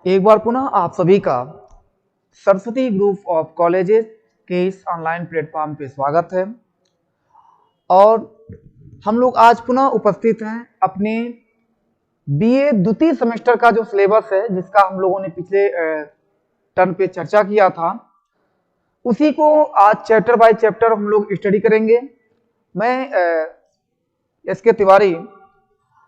एक बार पुनः आप सभी का सरस्वती ग्रुप ऑफ कॉलेजेस के इस ऑनलाइन प्लेटफॉर्म पे स्वागत है। और हम लोग आज पुनः उपस्थित हैं अपने बीए द्वितीय सेमेस्टर का जो सिलेबस है, जिसका हम लोगों ने पिछले टर्म पे चर्चा किया था, उसी को आज चैप्टर बाय चैप्टर हम लोग स्टडी करेंगे। मैं एसके तिवारी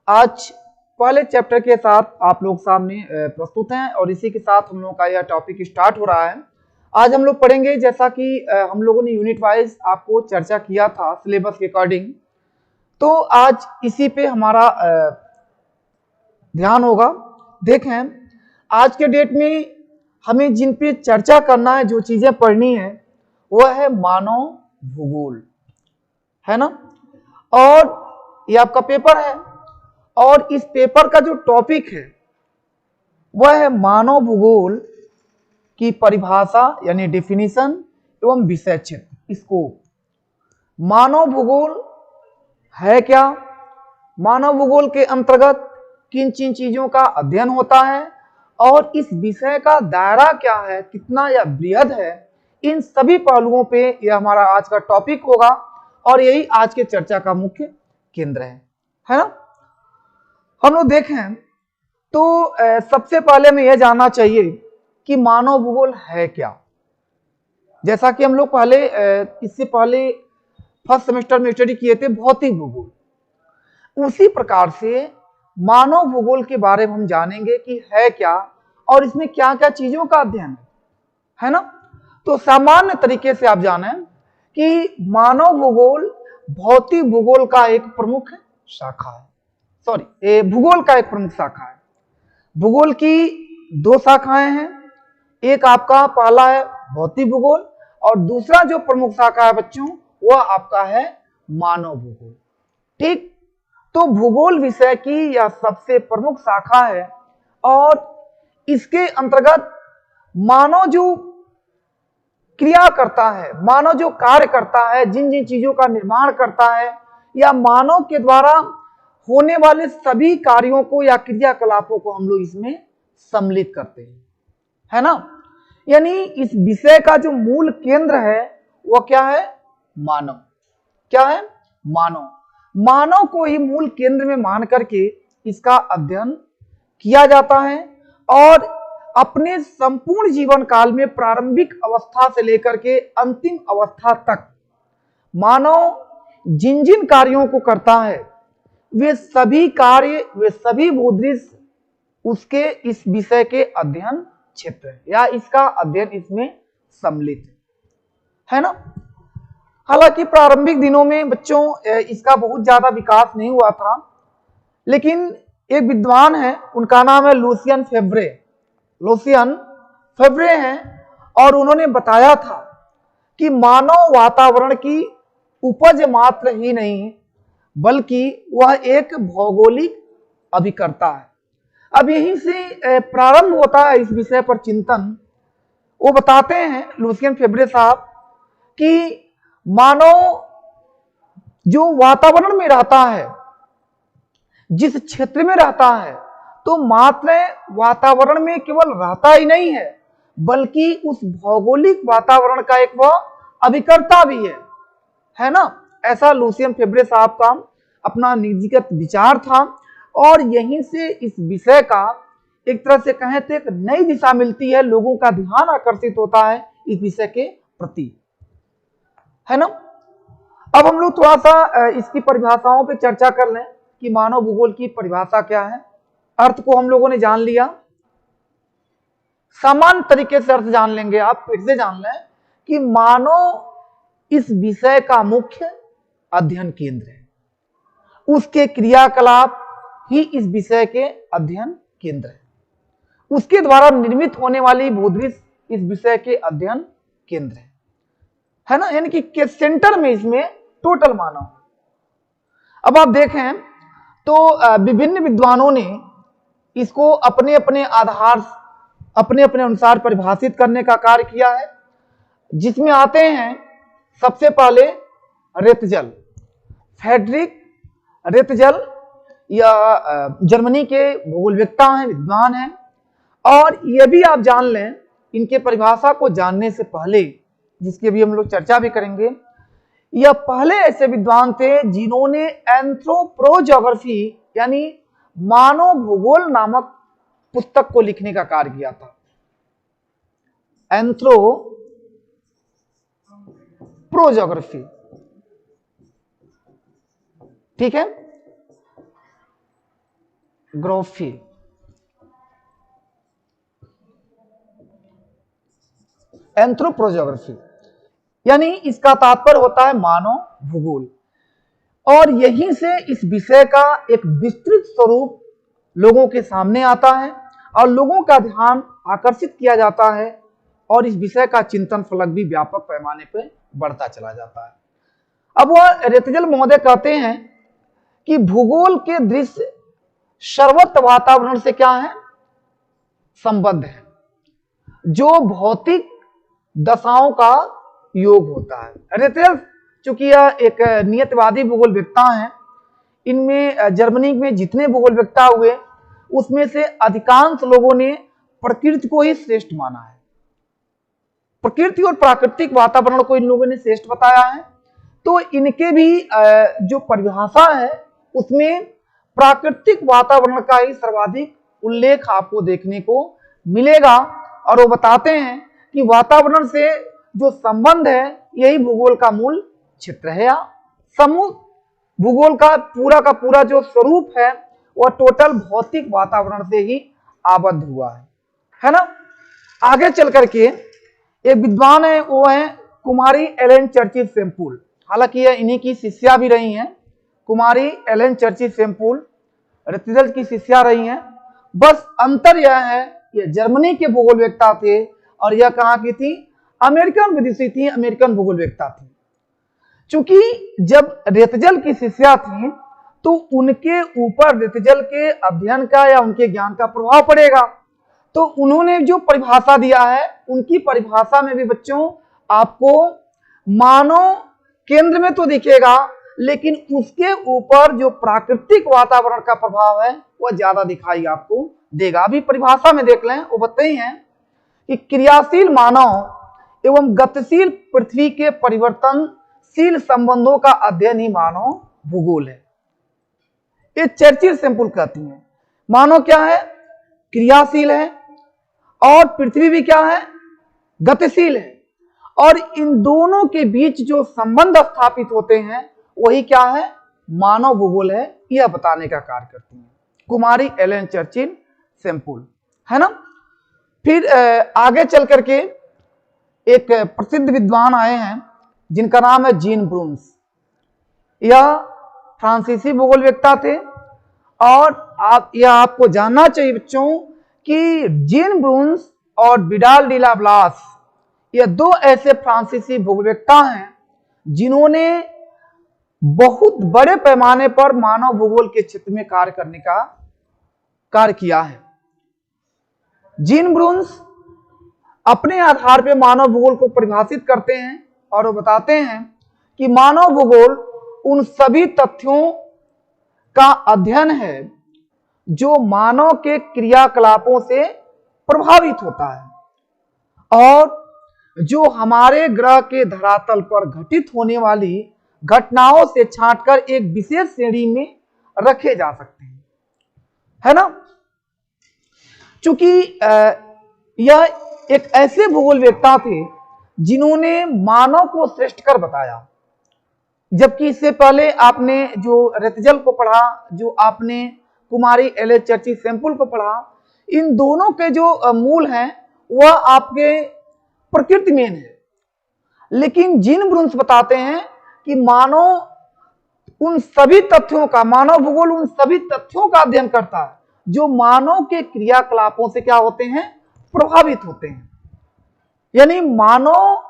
आज पहले चैप्टर के साथ आप लोग सामने प्रस्तुत हैं और इसी के साथ हम लोगों का यह टॉपिक स्टार्ट हो रहा है। आज हम लोग पढ़ेंगे, जैसा कि हम लोगों ने यूनिट वाइज आपको चर्चा किया था सिलेबस के अकॉर्डिंग, तो आज इसी पे हमारा ध्यान होगा। देखें, आज के डेट में हमें जिन पे चर्चा करना है, जो चीजें पढ़नी है, वह है मानव भूगोल, है ना। और ये आपका पेपर है और इस पेपर का जो टॉपिक है वह है मानव भूगोल की परिभाषा यानी डेफिनेशन एवं विषय क्षेत्र। स्कोप, मानव भूगोल है क्या, मानव भूगोल के अंतर्गत किन किन चीजों का अध्ययन होता है और इस विषय का दायरा क्या है, कितना या बृहद है, इन सभी पहलुओं पे यह हमारा आज का टॉपिक होगा और यही आज के चर्चा का मुख्य केंद्र है ना। हम लोग देखें तो सबसे पहले हमें यह जानना चाहिए कि मानव भूगोल है क्या। जैसा कि हम लोग पहले इससे पहले फर्स्ट सेमेस्टर में स्टडी किए थे भौतिक भूगोल, उसी प्रकार से मानव भूगोल के बारे में हम जानेंगे कि है क्या और इसमें क्या क्या चीजों का अध्ययन है ना। तो सामान्य तरीके से आप जानें कि मानव भूगोल भौतिक भूगोल का एक प्रमुख शाखा है। भूगोल का एक प्रमुख शाखा है। भूगोल की दो शाखाएं हैं, एक आपका पहला है भौतिक भूगोल और दूसरा जो प्रमुख शाखा है बच्चों, वह आपका है मानव भूगोल। ठीक, तो भूगोल विषय की यह सबसे प्रमुख शाखा है और इसके अंतर्गत मानव जो क्रिया करता है, मानव जो कार्य करता है, जिन जिन चीजों का निर्माण करता है, या मानव के द्वारा होने वाले सभी कार्यों को या क्रियाकलापों को हम लोग इसमें सम्मिलित करते हैं, है ना। यानी इस विषय का जो मूल केंद्र है वह क्या है, मानव। क्या है, मानव। मानव को ही मूल केंद्र में मान करके इसका अध्ययन किया जाता है और अपने संपूर्ण जीवन काल में प्रारंभिक अवस्था से लेकर के अंतिम अवस्था तक मानव जिन जिन कार्यों को करता है, वे सभी कार्य, वे सभी भूदृश्य उसके इस विषय के अध्ययन क्षेत्र है या इसका अध्ययन इसमें सम्मिलित है ना। हालांकि प्रारंभिक दिनों में बच्चों इसका बहुत ज्यादा विकास नहीं हुआ था, लेकिन एक विद्वान है, उनका नाम है लुसियन फेब्रे। लुसियन फेब्रे हैं और उन्होंने बताया था कि मानव वातावरण की उपज मात्र ही नहीं बल्कि वह एक भौगोलिक अभिकर्ता है। अब यहीं से प्रारंभ होता है इस विषय पर चिंतन। वो बताते हैं लुसियन फेब्रे साहब कि मानव जो वातावरण में रहता है, जिस क्षेत्र में रहता है, तो मात्र वातावरण में केवल रहता ही नहीं है बल्कि उस भौगोलिक वातावरण का एक वह अभिकर्ता भी है ना। ऐसा लुसियन फेब्रे साहब का अपना निजीगत विचार था और यहीं से इस विषय का एक तरह से कहें तो एक नई दिशा मिलती है, लोगों का ध्यान आकर्षित होता है इस विषय के प्रति, है ना। अब हम लोग थोड़ा सा इसकी परिभाषाओं पे चर्चा कर लें कि मानव भूगोल की परिभाषा क्या है। अर्थ को हम लोगों ने जान लिया, सामान्य तरीके से अर्थ जान लेंगे। आप फिर से जान लें कि मानव इस विषय का मुख्य अध्ययन केंद्र है, उसके क्रियाकलाप ही इस विषय के अध्ययन केंद्र है, उसके द्वारा निर्मित होने वाली भूदृश्य इस विषय के अध्ययन केंद्र है ना। यानी कि के सेंटर में इसमें टोटल मानव। अब आप देखें तो विभिन्न विद्वानों ने इसको अपने अपने आधार, अपने अपने अनुसार परिभाषित करने का कार्य किया है, जिसमें आते हैं सबसे पहले रेतजल। फ्रेडरिक रेतजल या जर्मनी के भूगोलवेत्ता हैं, विद्वान हैं और ये भी आप जान लें, इनके परिभाषा को जानने से पहले, जिसकी अभी हम लोग चर्चा भी करेंगे, यह पहले ऐसे विद्वान थे जिन्होंने एंथ्रोपोजोग्राफी यानी मानव भूगोल नामक पुस्तक को लिखने का कार्य किया था। एंथ्रोपोजोग्राफी, ठीक है, ग्रोफी, एंथ्रोपोजोग्राफी यानी इसका तात्पर्य होता है मानव भूगोल। और यहीं से इस विषय का एक विस्तृत स्वरूप लोगों के सामने आता है और लोगों का ध्यान आकर्षित किया जाता है और इस विषय का चिंतन फलक भी व्यापक पैमाने पर बढ़ता चला जाता है। अब वह रेतजल महोदय कहते हैं कि भूगोल के दृश्य सर्वत्र वातावरण से क्या है, संबद्ध है, जो भौतिक दशाओं का योग होता है। रेतजल चूंकि यह एक नियतवादी भूगोलवेत्ता हैं, इनमें जर्मनी में जितने भूगोलवेत्ता हुए उसमें से अधिकांश लोगों ने प्रकृति को ही श्रेष्ठ माना है। प्रकृति और प्राकृतिक वातावरण को इन लोगों ने श्रेष्ठ बताया है। तो इनके भी जो परिभाषा है उसमें प्राकृतिक वातावरण का ही सर्वाधिक उल्लेख आपको देखने को मिलेगा। और वो बताते हैं कि वातावरण से जो संबंध है यही भूगोल का मूल क्षेत्र है, या समूह भूगोल का पूरा जो स्वरूप है वह टोटल भौतिक वातावरण से ही आबद्ध हुआ है ना। आगे चल करके एक विद्वान है, वो है कुमारी एलेन चर्चिल सेम्पुल। हालांकि यह इन्हीं की शिष्या भी रही हैं। कुमारी एलेन चर्चिल सेम्पुल रेतजल की शिष्या रही हैं। बस अंतर यह है, यह जर्मनी के भूगोलवेत्ता थे और यह कहाँ की थी, अमेरिकन विदुषी थी, अमेरिकन भूगोलवेत्ता थी। चूंकि जब रेतजल की शिष्या थी तो उनके ऊपर रेतजल के अध्ययन का या उनके ज्ञान का प्रभाव पड़ेगा। तो उन्होंने जो परिभाषा दिया है, उनकी परिभाषा में भी बच्चों आपको मानव केंद्र में तो दिखेगा, लेकिन उसके ऊपर जो प्राकृतिक वातावरण का प्रभाव है वह ज्यादा दिखाई आपको देगा। अभी परिभाषा में देख लें, वो बताते हैं कि क्रियाशील मानव एवं गतिशील पृथ्वी के परिवर्तनशील संबंधों का अध्ययन ही मानव भूगोल है। ये चर्चिल सेम्पुल कहती है मानव क्या है, क्रियाशील है, और पृथ्वी भी क्या है, गतिशील है। और इन दोनों के बीच जो संबंध स्थापित होते हैं वही क्या है, मानव भूगोल है, यह बताने का कार्य करती है कुमारी एलेन चर्चिल सेम्पुल, है ना। फिर आगे चल करके एक प्रसिद्ध विद्वान आए हैं जिनका नाम है जीन ब्रून्स। यह फ्रांसीसी भूगोलवेत्ता थे। और यह आपको जानना चाहिए बच्चों कि जीन ब्रून्स और विडाल डी ला ब्लास, यह दो ऐसे फ्रांसीसी भूगोलवेत्ता हैं जिन्होंने बहुत बड़े पैमाने पर मानव भूगोल के क्षेत्र में कार्य करने का कार्य किया है। जीन ब्रून्स अपने आधार पर मानव भूगोल को परिभाषित करते हैं और वो बताते हैं कि मानव भूगोल उन सभी तथ्यों का अध्ययन है जो मानव के क्रियाकलापों से प्रभावित होता है और जो हमारे ग्रह के धरातल पर घटित होने वाली घटनाओं से छांटकर एक विशेष श्रेणी में रखे जा सकते हैं, है ना। चूंकि यह एक ऐसे भूगोलवेत्ता थे जिन्होंने मानव को श्रेष्ठ कर बताया, जबकि इससे पहले आपने जो रेतजल को पढ़ा, जो आपने कुमारी एलेन चर्चिल सेम्पुल को पढ़ा, इन दोनों के जो मूल हैं वह आपके प्रकृति में है। लेकिन जीन ब्रून्स बताते हैं कि मानव उन सभी तथ्यों का, मानव भूगोल उन सभी तथ्यों का अध्ययन करता है जो मानव के क्रियाकलापों से क्या होते हैं, प्रभावित होते हैं। यानी मानव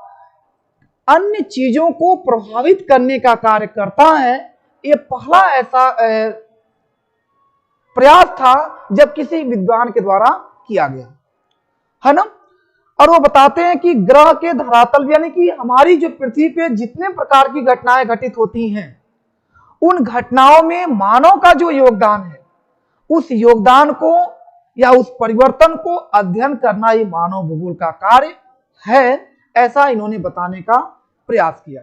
अन्य चीजों को प्रभावित करने का कार्य करता है। यह पहला ऐसा प्रयास था जब किसी विद्वान के द्वारा किया गया, है ना। और वो बताते हैं कि ग्रह के धरातल यानी कि हमारी जो पृथ्वी पे जितने प्रकार की घटनाएं घटित होती हैं, उन घटनाओं में मानव का जो योगदान है, उस योगदान को या उस परिवर्तन को अध्ययन करना ही मानव भूगोल का कार्य है, ऐसा इन्होंने बताने का प्रयास किया।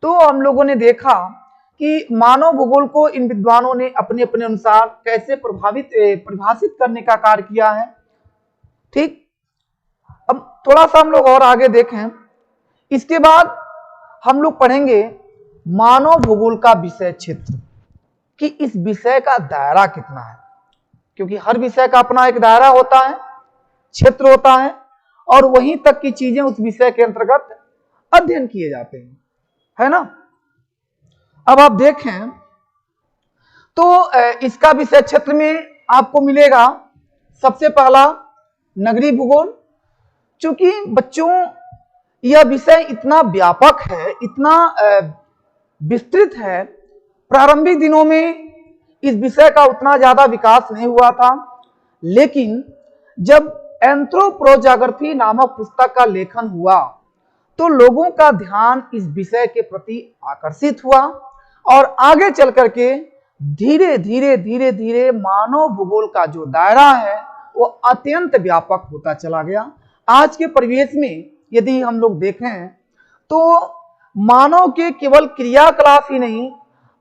तो हम लोगों ने देखा कि मानव भूगोल को इन विद्वानों ने अपने अपने अनुसार कैसे परिभाषित करने का कार्य किया है। ठीक, अब थोड़ा सा हम लोग और आगे देखें। इसके बाद हम लोग पढ़ेंगे मानव भूगोल का विषय क्षेत्र, कि इस विषय का दायरा कितना है, क्योंकि हर विषय का अपना एक दायरा होता है, क्षेत्र होता है, और वहीं तक की चीजें उस विषय के अंतर्गत अध्ययन किए जाते हैं, है ना। अब आप देखें तो इसका विषय क्षेत्र में आपको मिलेगा सबसे पहला नगरीय भूगोल। चूंकि बच्चों यह विषय इतना व्यापक है, इतना विस्तृत है, प्रारंभिक दिनों में इस विषय का उतना ज्यादा विकास नहीं हुआ था, लेकिन जब एंथ्रोपोजोग्राफी नामक पुस्तक का लेखन हुआ तो लोगों का ध्यान इस विषय के प्रति आकर्षित हुआ, और आगे चल करके धीरे धीरे मानव भूगोल का जो दायरा है वो अत्यंत व्यापक होता चला गया। आज के परिवेश में यदि हम लोग देखें तो मानव के केवल क्रियाकलाप ही नहीं,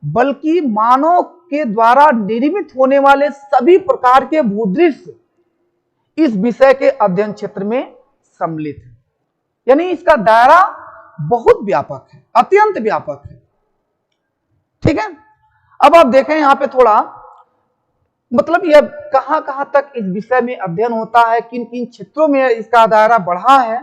बल्कि मानव के द्वारा निर्मित होने वाले सभी प्रकार के भूदृश्य इस विषय के अध्ययन क्षेत्र में सम्मिलित है। यानी इसका दायरा बहुत व्यापक है, अत्यंत व्यापक है। ठीक है, अब आप देखें यहां पे थोड़ा, मतलब यह कहां तक इस विषय में अध्ययन होता है, किन किन क्षेत्रों में इसका दायरा बढ़ा है,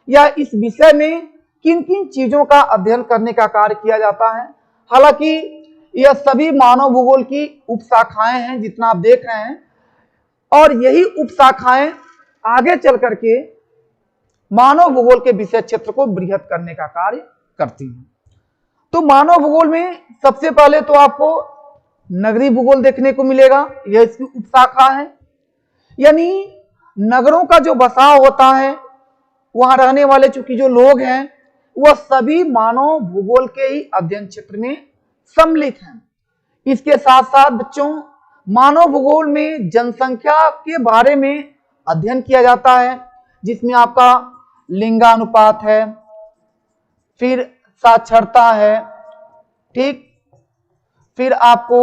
या इस विषय में किन किन चीजों का अध्ययन करने का कार्य किया जाता है। हालांकि यह सभी मानव भूगोल की उपशाखाएं हैं जितना आप देख रहे हैं, और यही उपशाखाएं आगे चल करके मानव भूगोल के विषय क्षेत्र को बृहत करने का कार्य करती हैं। तो मानव भूगोल में सबसे पहले तो आपको नगरीय भूगोल देखने को मिलेगा, यह इसकी उपशाखा है। यानी नगरों का जो बसाव होता है, वहां रहने वाले चूंकि जो लोग हैं वह सभी मानव भूगोल के ही अध्ययन क्षेत्र में सम्मिलित हैं। इसके साथ साथ बच्चों मानव भूगोल में जनसंख्या के बारे में अध्ययन किया जाता है, जिसमें आपका लिंगानुपात है, फिर साक्षरता है, ठीक, फिर आपको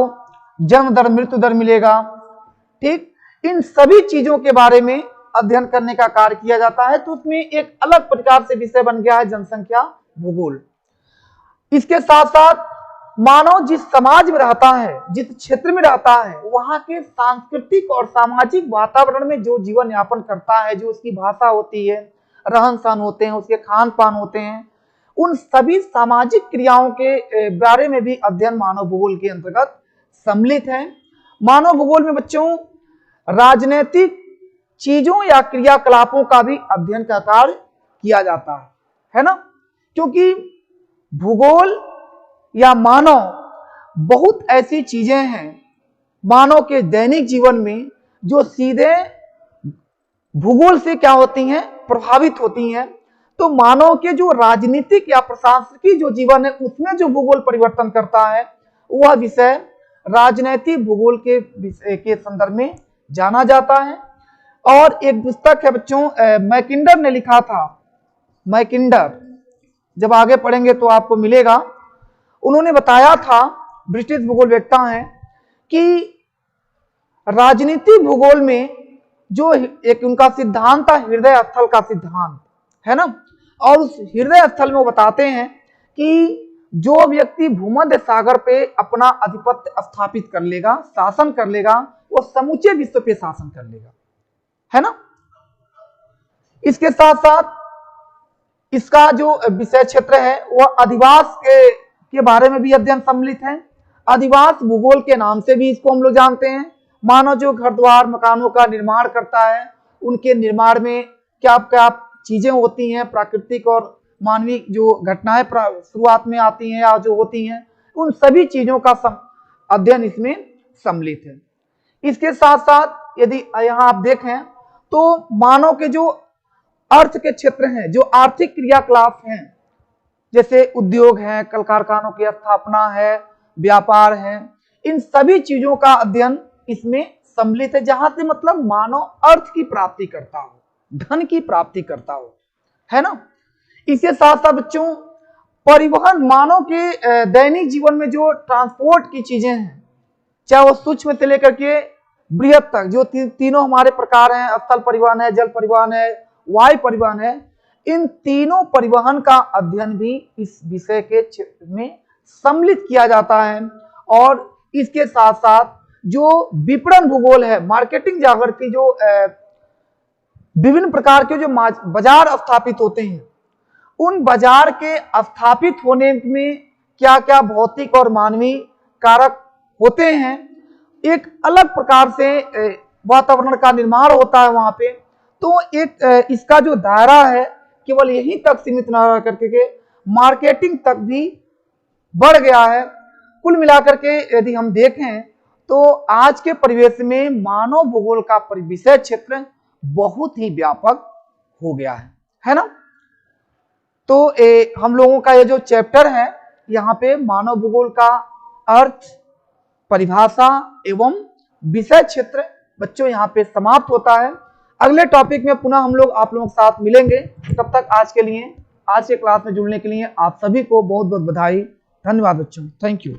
जन्म दर मृत्यु दर मिलेगा। ठीक, इन सभी चीजों के बारे में अध्ययन करने का कार्य किया जाता है। तो उसमें एक अलग प्रकार से विषय बन गया है जनसंख्या भूगोल। इसके साथ साथ मानव जिस समाज में रहता है, जिस क्षेत्र में रहता है, वहां के सांस्कृतिक और सामाजिक वातावरण में जो जीवन यापन करता है, जो उसकी भाषा होती है, रहन सहन होते हैं, उसके खान पान होते हैं, उन सभी सामाजिक क्रियाओं के बारे में भी अध्ययन मानव भूगोल के अंतर्गत सम्मिलित है। मानव भूगोल में बच्चों राजनीतिक चीजों या क्रियाकलापों का भी अध्ययन का कार्य किया जाता है ना, क्योंकि भूगोल या मानव बहुत ऐसी चीजें हैं मानव के दैनिक जीवन में जो सीधे भूगोल से क्या होती हैं, प्रभावित होती हैं। तो मानव के जो राजनीतिक या प्रशासनिक जो जीवन है उसमें जो भूगोल परिवर्तन करता है, वह विषय राजनीतिक भूगोल के संदर्भ में जाना जाता है। और एक पुस्तक है बच्चों, मैकिंडर ने लिखा था, मैकिंडर, जब आगे पढ़ेंगे तो आपको मिलेगा। उन्होंने बताया था, ब्रिटिश भूगोलवेत्ता हैं, कि राजनीतिक भूगोल में जो एक उनका सिद्धांत था, हृदय स्थल का सिद्धांत है ना, और उस हृदय स्थल में वो बताते हैं कि जो व्यक्ति भूमध्य सागर पे अपना आधिपत्य स्थापित कर लेगा, शासन कर लेगा, वो समूचे विश्व पे शासन कर लेगा, है ना। इसके साथ साथ इसका जो विषय क्षेत्र है वह अधिवास के बारे में भी अध्ययन सम्मिलित है। अधिवास भूगोल के नाम से भी इसको हम लोग जानते हैं। मानव जो घर द्वार मकानों का निर्माण करता है, उनके निर्माण में क्या क्या चीजें होती हैं, प्राकृतिक और मानवीय जो घटनाएं शुरुआत में आती हैं या जो होती हैं, उन सभी चीजों का अध्ययन इसमें सम्मिलित है। इसके साथ साथ यदि यहाँ आप देखें तो मानव के जो अर्थ के क्षेत्र हैं, जो आर्थिक क्रियाकलाप हैं, जैसे उद्योग है, कल कारखानों की स्थापना है, व्यापार है, इन सभी चीजों का अध्ययन इसमें सम्मिलित है, जहां से मतलब मानव अर्थ की प्राप्ति करता हो, धन की प्राप्ति करता हो, है ना। इसके साथ साथ बच्चों परिवहन, मानव के दैनिक जीवन में जो ट्रांसपोर्ट की चीजें हैं, चाहे वो सूक्ष्म से लेकर के बृहत तक, जो तीनों हमारे प्रकार हैं, स्थल परिवहन है, जल परिवहन है, वायु परिवहन है, इन तीनों परिवहन का अध्ययन भी इस विषय के क्षेत्र में सम्मिलित किया जाता है। और इसके साथ साथ जो विपणन भूगोल है, मार्केटिंग जागृति, जो विभिन्न प्रकार के जो बाजार स्थापित होते हैं, उन बाजार के स्थापित होने में क्या क्या भौतिक और मानवीय कारक होते हैं, एक अलग प्रकार से वातावरण का निर्माण होता है वहां पे। तो एक इसका जो दायरा है केवल यहीं तक सीमित न रह करके के मार्केटिंग तक भी बढ़ गया है। कुल मिलाकर के यदि हम देखें तो आज के परिवेश में मानव भूगोल का विषय क्षेत्र बहुत ही व्यापक हो गया है ना। तो हम लोगों का ये जो चैप्टर है, यहाँ पे मानव भूगोल का अर्थ, परिभाषा एवं विषय क्षेत्र बच्चों यहाँ पे समाप्त होता है। अगले टॉपिक में पुनः हम लोग आप लोगों के साथ मिलेंगे। तब तक आज के लिए, आज के क्लास में जुड़ने के लिए आप सभी को बहुत बहुत बधाई, धन्यवाद बच्चों, थैंक यू।